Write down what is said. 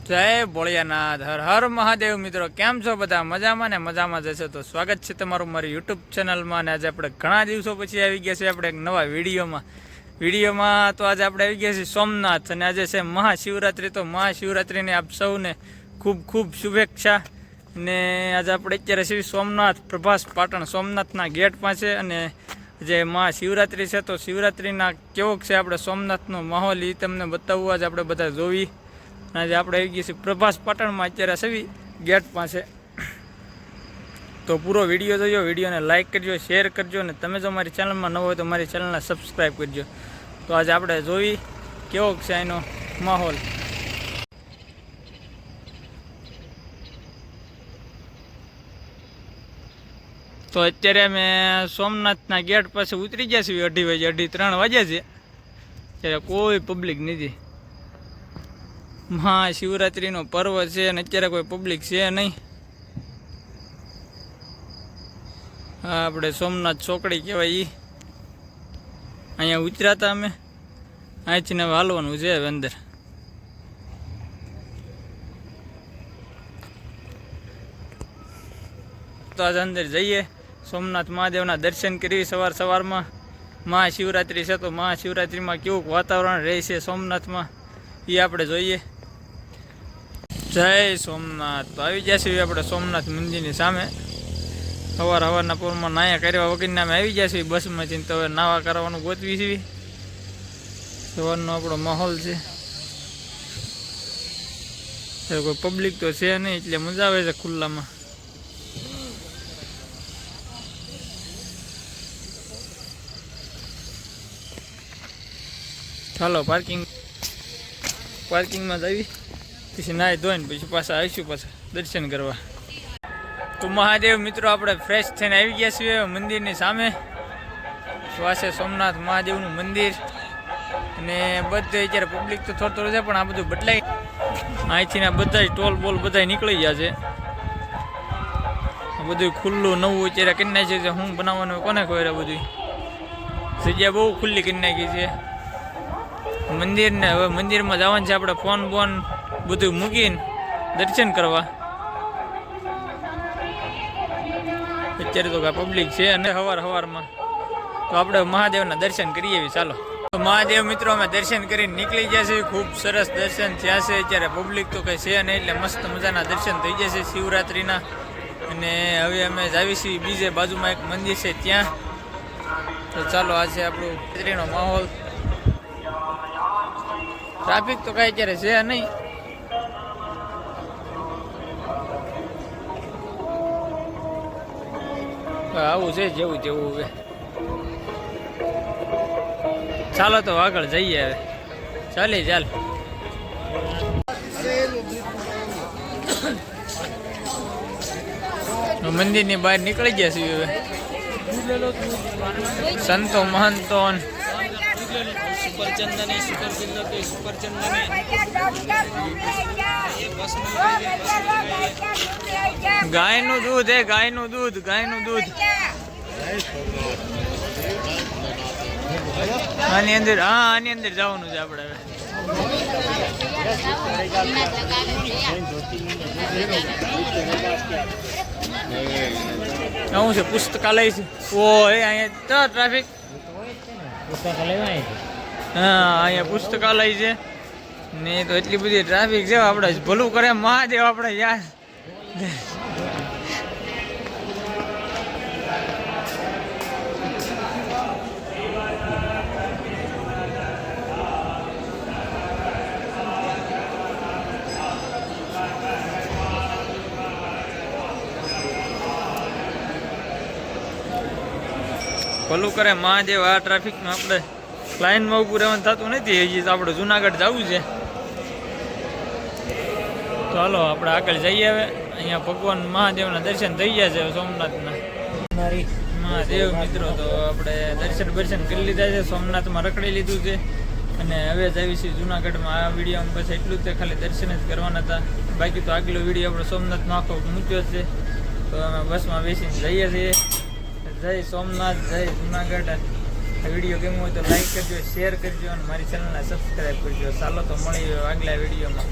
જય ભોળિયાનાથ, હર હર મહાદેવ. મિત્રો કેમ છો બધા? મજામાં ને? મજામાં જશે તો સ્વાગત છે તમારું મારી યુટ્યુબ ચેનલમાં. અને આજે આપણે ઘણા દિવસો પછી આવી ગયા છીએ આપણે એક નવા વિડીયોમાં. તો આજે આપણે આવી ગયા છીએ સોમનાથ, અને આજે છે મહાશિવરાત્રિ. તો મહાશિવરાત્રિને આપ સૌને ખૂબ ખૂબ શુભેચ્છા. ને આજે આપણે અત્યારે છીએ સોમનાથ પ્રભાસ પાટણ સોમનાથના ગેટ પાસે. અને જે મહાશિવરાત્રિ છે તો શિવરાત્રિના કેવોક છે આપણે સોમનાથનો માહોલ એ તમને બતાવવું આજે આપણે બધા જોવી. આજે આપણે આવી ગયા છીએ પ્રભાસ પાટણમાં, અત્યારે સવી ગેટ પાસે. તો પૂરો વિડીયો જોયો, વિડીયોને લાઇક કરજો, શેર કરજો, અને તમે જો મારી ચેનલમાં નવો હોય તો મારી ચેનલને સબસ્ક્રાઈબ કરજો. તો આજે આપણે જોઈ કેવો છે એનો માહોલ. તો અત્યારે અમે સોમનાથના ગેટ પાસે ઉતરી ગયા છીએ 2:30 વાગ્યા છે. ત્યારે કોઈ પબ્લિક નથી. મહાશિવરાત્રિનો પર્વ છે અને અત્યારે કોઈ પબ્લિક છે નહીં. હા, આપણે સોમનાથ ચોકડી કહેવાય અહીંયા ઉતર્યા હતા અમે. અહીંથી ને હાલવાનું છે હવે અંદર. તો આજે અંદર જઈએ, સોમનાથ મહાદેવના દર્શન કરી સવારમાં. મહાશિવરાત્રિ છે તો મહાશિવરાત્રિમાં કેવું વાતાવરણ રહે છે સોમનાથમાં એ આપણે જોઈએ. જય સોમનાથ. તો આવી ગયા છીએ આપણે સોમનાથ મંદિરની સામે. સવારના પૂરમાં નાયા કરવા વગરના અમે આવી ગયા છીએ બસમાંથી. તો હવે નાવા કરવાનું ગોતવી છીએ. સવારનો આપણો માહોલ છે. કોઈ પબ્લિક તો છે નહીં એટલે મજા આવે છે ખુલ્લામાં. ચાલો પાર્કિંગમાં જઈએ, પછી નાહી ધોઈને પછી પાછા આવીશું પાછા દર્શન કરવા. તો મહાદેવ મિત્રો આપણે ફ્રેશ થઈને આવી ગયા છીએ મંદિરની સામે. તો આ છે સોમનાથ મહાદેવનું મંદિર. અને બધે અત્યારે પબ્લિક તો થોડું છે, પણ આ બધું બદલાય. અહીંથી ને બધા ટોલ બોલ બધા નીકળી ગયા છે. બધું ખુલ્લું નવું અત્યારે કરી નાખ્યું છે. શું બનાવવાનું કોને ખબર? બધું જગ્યા બહુ ખુલ્લી કરી નાખી છે મંદિરને. હવે મંદિરમાં જવાનું છે આપણે ફોન બધું મૂકીને દર્શન કરવા. અત્યારે તો કાંઈ પબ્લિક છે અને સવારમાં તો આપણે મહાદેવના દર્શન કરીએ એવી. ચાલો તો મહાદેવ મિત્રો અમે દર્શન કરીને નીકળી ગયા છીએ. ખૂબ સરસ દર્શન થયા છે. અત્યારે પબ્લિક તો કંઈ છે નહીં એટલે મસ્ત મજાના દર્શન થઈ જશે શિવરાત્રિના. અને હવે અમે જાવી છીએ બીજે બાજુમાં એક મંદિર છે ત્યાં. તો ચાલો આ છે આપણું રાત્રિનો માહોલ. ટ્રાફિક તો કાંઈ અત્યારે છે નહીં. આવું છે જેવું જેવું. હવે ચાલો તો આગળ જઈએ. હવે ચાલ મંદિરની બહાર નીકળી ગયા છીએ. હવે સંતો મહંતો ગાયનું દૂધ ગાયનું દૂધ આની અંદર. હા, આની અંદર જવાનું છે આપણે. હવે શું છે? પુસ્તકાલય છે. ઓ અહીંયા તો ટ્રાફિક. હા, અહીંયા પુસ્તકાલય છે ને. તો એટલી બધી ટ્રાફિક છે. આપણે ભલું કરે મહાદેવ આપણે યાર. ભલું કરે મહાદેવ. આ ટ્રાફિકમાં આપણે લાઈનમાં ઊભું રહેવાનું થતું નથી. હજી તો આપણે જુનાગઢ જવું છે. તો હાલો આપણે આગળ જઈએ. હવે અહીંયા ભગવાન મહાદેવના દર્શન થઈ ગયા છે સોમનાથના. મહાદેવ મિત્રો તો આપણે દર્શન કરી લીધા છે. સોમનાથમાં રખડી લીધું છે. અને હવે જ આવી છીએ જુનાગઢમાં. આ વિડીયોમાં બસ એટલું જ છે, ખાલી દર્શન જ કરવાના હતા. બાકી તો આગલો વિડીયો આપણે સોમનાથનો આખો મૂક્યો છે. તો અમે બસમાં બેસીને જઈએ છીએ. જય સોમનાથ, જય જુનાગઢ. વિડીયો ગમ્યો હોય તો લાઈક કરજો, શેર કરજો અને મારી ચેનલને સબસ્ક્રાઈબ કરજો. ચાલો તો મળીએ આગલા વિડીયોમાં.